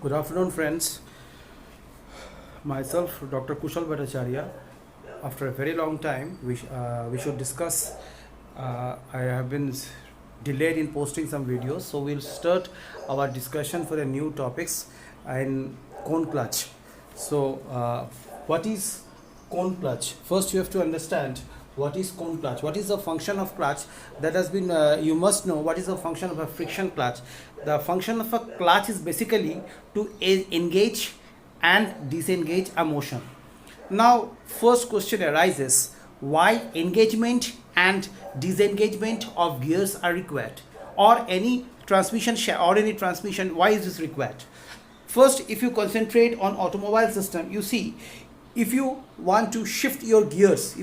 Good afternoon, friends. Myself, Dr. Kushal Bhattacharya. After a very long time, we should discuss. I have been delayed in posting some videos, so we'll start our discussion for the new topics in cone clutch. So, what is cone clutch? First, you have to understand what is cone clutch. What is the function of clutch? That has been you must know what is the function of a friction clutch. The function of a clutch is basically to engage and disengage a motion. Now, first question arises: why engagement and disengagement of gears are required, or any transmission why is this required? First, if you concentrate on automobile system, you see, if you want to shift your gears,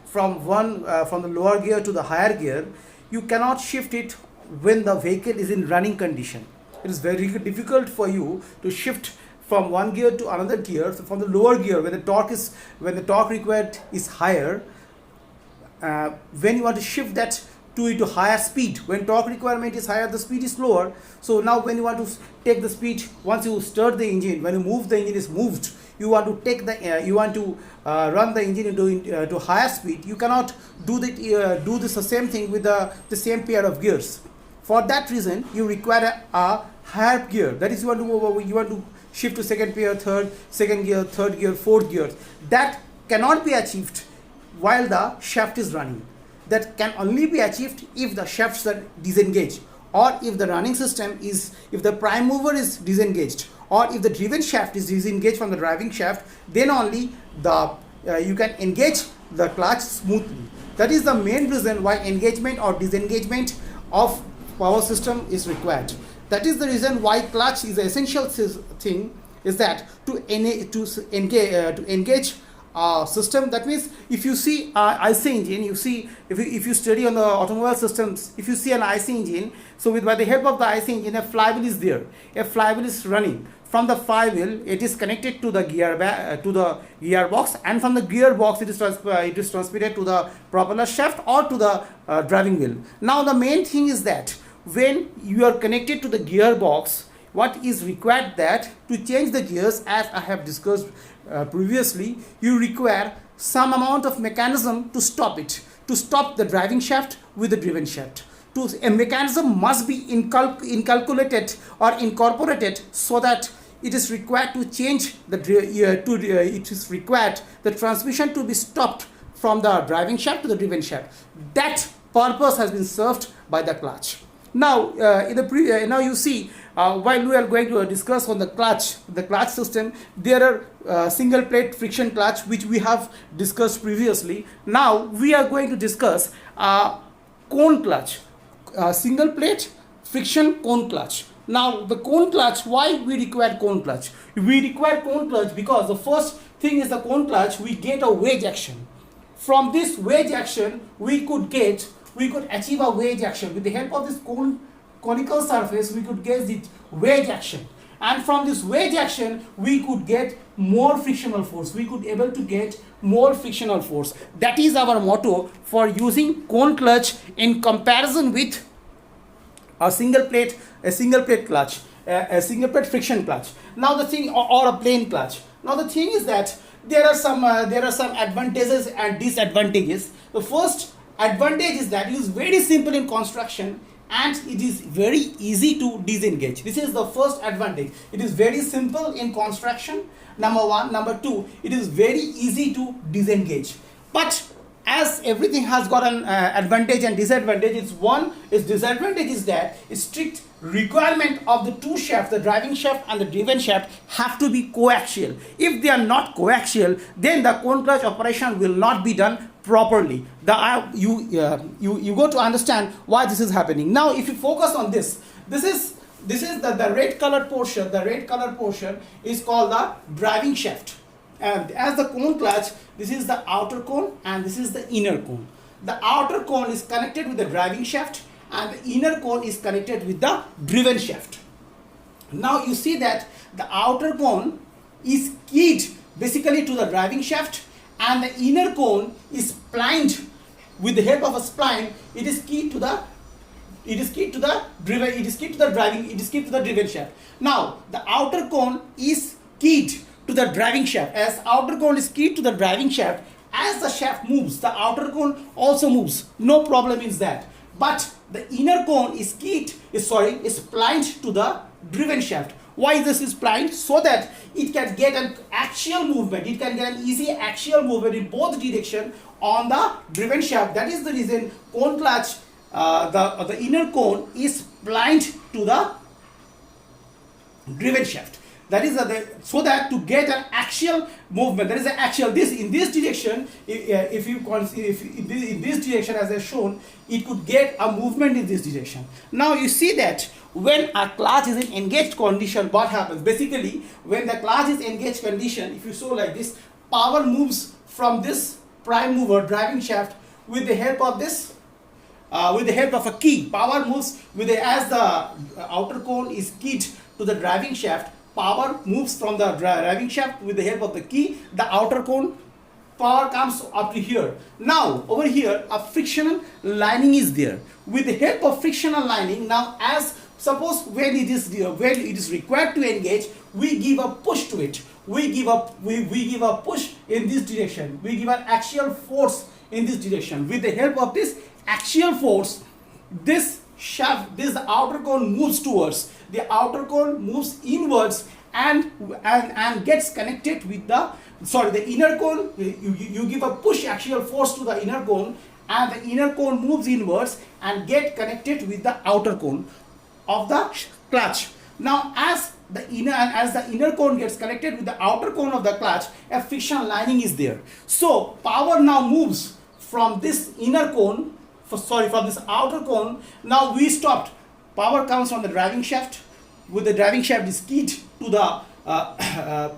from the lower gear to the higher gear, you cannot shift it when the vehicle is in running condition. It is very difficult for you to shift from one gear to another gear. So from the lower gear, when the torque required is higher, when you want to shift that to higher speed, when torque requirement is higher, the speed is lower. So now when you want to take the speed, once you start the engine, when you move, the engine is moved, you want to take the run the engine into to higher speed. You cannot do the same thing with the same pair of gears. For that reason, you require a higher gear. That is, you want to shift to second gear, third gear, fourth gear. That cannot be achieved while the shaft is running. That can only be achieved if the shafts are disengaged, or if the running system if the prime mover is disengaged, or if the driven shaft is disengaged from the driving shaft, then only you can engage the clutch smoothly. That is the main reason why engagement or disengagement of power system is required. That is the reason why clutch is the essential thing, is that to engage system. That means if you see IC engine, if you study on the automobile systems, if you see an IC engine, so by the help of the IC engine, a flywheel is there. A flywheel is running. From the flywheel, it is connected to the gearbox, and from the gearbox, it is transmitted to the propeller shaft or to the driving wheel. Now the main thing is that when you are connected to the gearbox, what is required, that to change the gears, as I have discussed previously, you require some amount of mechanism to stop the driving shaft with the driven shaft. A mechanism must be inculcated or incorporated, so that it is required to change it is required the transmission to be stopped from the driving shaft to the driven shaft. That purpose has been served by the clutch. Now, now you see, while we are going to discuss on the clutch system, there are single plate friction clutch, which we have discussed previously. Now we are going to discuss cone clutch, single plate friction cone clutch. Now the cone clutch, why we require cone clutch? We require cone clutch because the first thing is the cone clutch, we get a wedge action. From this wedge action, we could achieve a wedge action. With the help of this conical surface, we could get the wedge action, and from this wedge action we could get more frictional force. We could able to get more frictional force. That is our motto for using cone clutch in comparison with a single plate clutch, a single plate friction clutch. Now the thing, or a plain clutch. Now the thing is that there are some advantages and disadvantages. The first advantage is that it is very simple in construction and it is very easy to disengage. This is the first advantage. It is very simple in construction, number one. Number two, it is very easy to disengage. But as everything has got an advantage and disadvantage, disadvantage is that a strict requirement of the two shafts, the driving shaft and the driven shaft, have to be coaxial. If they are not coaxial, then the cone clutch operation will not be done properly. You go to understand why this is happening. Now if you focus on this is the red colored portion. The red colored portion is called the driving shaft. And as the cone clutch, this is the outer cone and this is the inner cone. The outer cone is connected with the driving shaft and the inner cone is connected with the driven shaft. Now you see that the outer cone is keyed basically to the driving shaft, and the inner cone is splined with the help of a spline. It is keyed to the It is keyed to the driven shaft. Now the outer cone is keyed to the driving shaft. As outer cone is keyed to the driving shaft, as the shaft moves, the outer cone also moves. No problem is that. But the inner cone is splined to the driven shaft. Why this is splined? So that it can get an axial movement. It can get an easy axial movement in both direction on the driven shaft. That is the reason cone clutch, the inner cone is splined to the driven shaft. That is so that to get an axial movement, there is an axial. This in this direction, if in this direction as I shown, it could get a movement in this direction. Now you see that when a clutch is in engaged condition, what happens? Basically, when the clutch is engaged condition, if you show like this, power moves from this prime mover driving shaft with the help of this. With the help of a key, power moves as the outer cone is keyed to the driving shaft. Power moves from the driving shaft with the help of the key. The outer cone power comes up to here. Now over here a frictional lining is there. With the help of frictional lining, now as suppose when it is required to engage, we give a push to it. We give a push in this direction. We give an axial force in this direction. With the help of this axial force, this outer cone moves towards. The outer cone moves inwards and gets connected with the inner cone. You give a push axial force to the inner cone, and the inner cone moves inwards and get connected with the outer cone of the clutch. Now as the inner cone gets connected with the outer cone of the clutch, a friction lining is there. So power now moves from this inner cone, from this outer cone. Now we stopped. Power comes from the driving shaft. With the driving shaft is keyed to the outer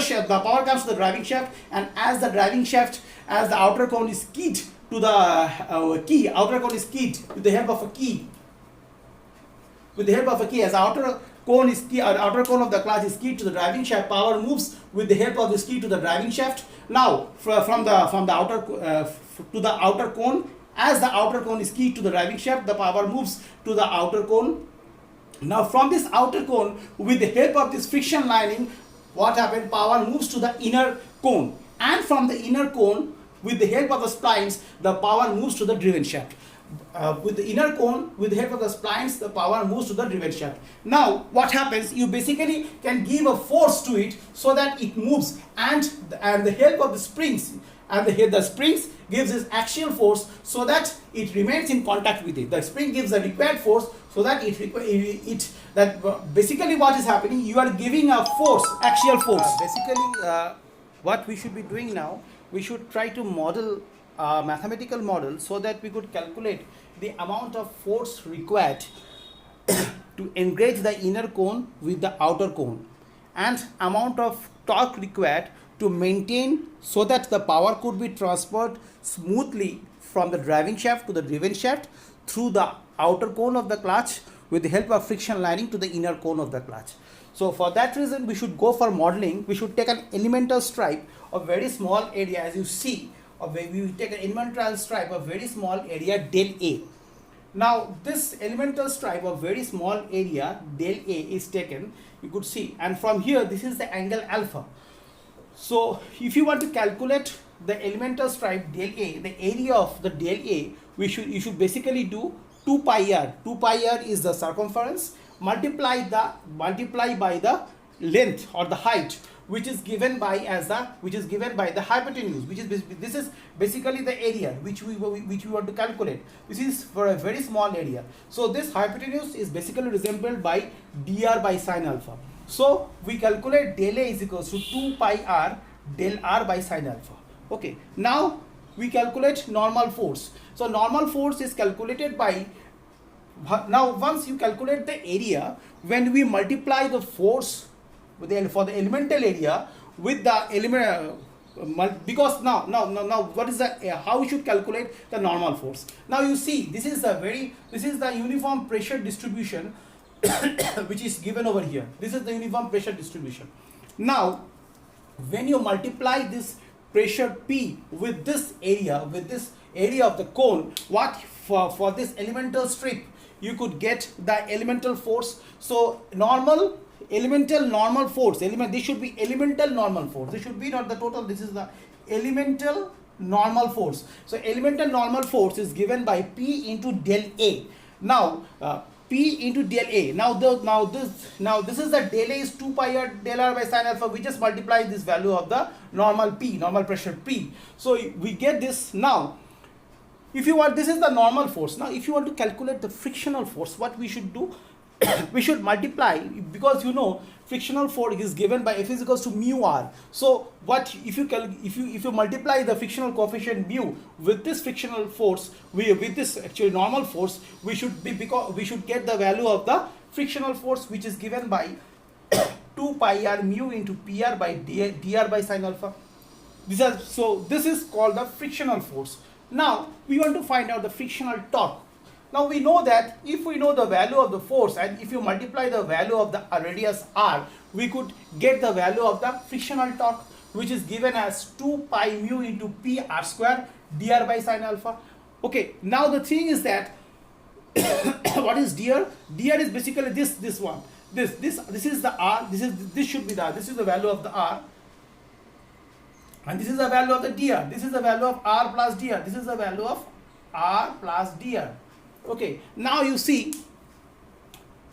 shaft. The power comes to the driving shaft, and as the outer cone is keyed to the outer cone is keyed with the help of a key. As the outer cone of the clutch is keyed to the driving shaft, power moves with the help of this key to the driving shaft. Now from the outer to the outer cone. As the outer cone is keyed to the driving shaft, the power moves to the outer cone. Now from this outer cone, with the help of this friction lining, what happened? Power moves to the inner cone, and from the inner cone, with the help of the splines, the power moves to the driven shaft. With the inner cone, with the help of the splines, the power moves to the driven shaft. Now what happens? You basically can give a force to it so that it moves, and the help of the springs. And the springs gives this axial force so that it remains in contact with it. The spring gives the required force so that basically what is happening, you are giving a force, axial force. What we should be doing now, we should try to model a mathematical model so that we could calculate the amount of force required to engage the inner cone with the outer cone, and amount of torque required to maintain so that the power could be transferred smoothly from the driving shaft to the driven shaft through the outer cone of the clutch with the help of friction lining to the inner cone of the clutch. So for that reason, we should go for modeling. We should take an elemental stripe of very small area, as you see, we take an elemental stripe of very small area del A. Now this elemental stripe of very small area del A is taken, you could see, and from here this is the angle alpha. So if you want to calculate the elemental stripe del A, the area of the del A, you should basically do 2 pi r. 2 pi r is the circumference, multiply by the length or the height, which is given by the hypotenuse, this is basically the area which we want to calculate. This is for a very small area. So this hypotenuse is basically resembled by dr by sine alpha. So we calculate del A is equals to 2 pi r del r by sine alpha. Okay, now we calculate normal force. So normal force is calculated by, now once you calculate the area, when we multiply the force for the elemental area with the element, because now what is the how we should calculate the normal force. Now you see, this is the uniform pressure distribution which is given over here. This is the uniform pressure distribution. Now when you multiply this pressure P with this area of the cone, what for this elemental strip, you could get the elemental force. So normal, elemental normal force, this should be elemental normal force. This should be not the total, this is the elemental normal force. So elemental normal force is given by P into del A. Now P into del A. Now this is the del A is 2 pi r del r by sin alpha. We just multiply this value of the normal P, normal pressure P. So we get this. Now if you want, this is the normal force. Now if you want to calculate the frictional force, what we should do, we should multiply, because you know frictional force is given by F is equals to mu r. So what if you multiply the frictional coefficient mu with this frictional force, with this actually normal force, we should get the value of the frictional force, which is given by 2 pi r mu into pr by dr by sin alpha. This is called the frictional force. Now we want to find out the frictional torque. Now we know that if we know the value of the force, and if you multiply the value of the radius r, we could get the value of the frictional torque, which is given as 2 pi mu into p r square dr by sin alpha. Okay, now the thing is that what is dr? Dr is basically this one. This is the r. This should be this is the value of the r, and this is the value of the dr. This is the value of r plus dr. This is the value of r plus dr. Okay, now you see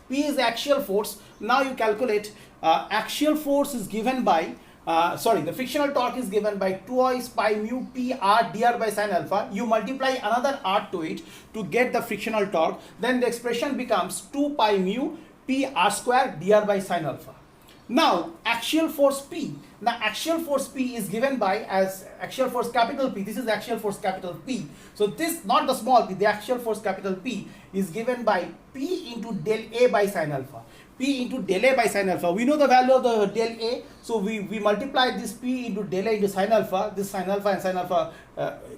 P is the axial force. Now you calculate axial force is given by the frictional torque is given by twice pi mu p r dr by sin alpha. You multiply another r to it to get the frictional torque. Then the expression becomes 2 pi mu p r square dr by sin alpha. Now axial force P. Now axial force P is given by as axial force capital P. This is axial force capital P. So this, not the small p, the axial force capital P is given by P into del A by sin alpha. P into del A by sin alpha. We know the value of the del A. So we multiply this P into del A into sin alpha. This sin alpha and sin alpha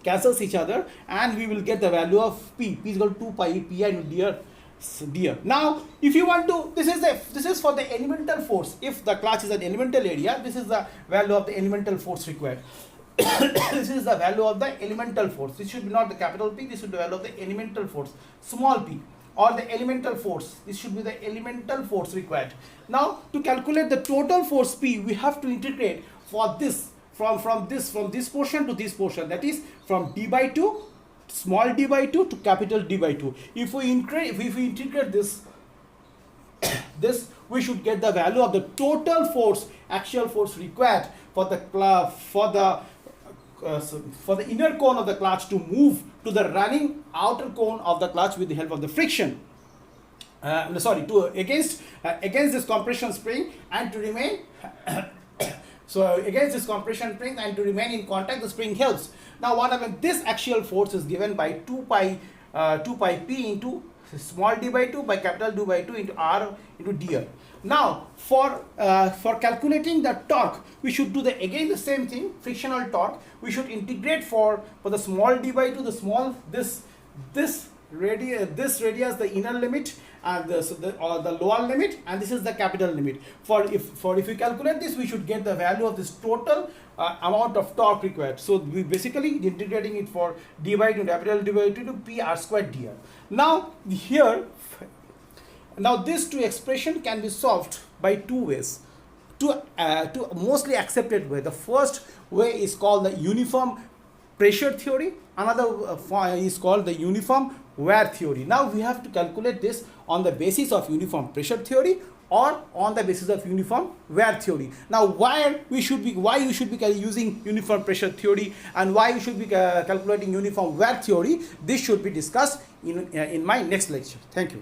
cancels each other, and we will get the value of P. P is equal to 2 pi pi into dr. Now if you want to, this is for the elemental force. If the clutch is an elemental area, this is the value of the elemental force required. This is the value of the elemental force. This should be not the capital P, this should be the value of the elemental force, small p, or the elemental force. This should be the elemental force required. Now to calculate the total force P, we have to integrate for this from this portion to this portion, that is from d by 2, small d by 2 to capital D by 2. If we integrate this, we should get the value of the total force, axial force required for the inner cone of the clutch to move to the running outer cone of the clutch with the help of the friction. Against this compression spring and to remain. So against this compression spring and to remain in contact, the spring helps. Now what happens? This axial force is given by 2 pi p into small d by 2 by capital D by 2 into r into dr. Now for calculating the torque, we should do again the same thing, frictional torque. We should integrate for the small d by 2, the small this radius the inner limit, and the lower limit, and this is the capital limit. If we calculate this, we should get the value of this total amount of torque required. So we basically integrating it for d by 2 capital D by 2 to p r squared dr. Now these two expression can be solved by two ways, to mostly accepted way. The first way is called the uniform pressure theory. Another is called the uniform wear theory. Now we have to calculate this on the basis of uniform pressure theory or on the basis of uniform wear theory. Now why you should be using uniform pressure theory and why you should be calculating uniform wear theory, this should be discussed in my next lecture. Thank you.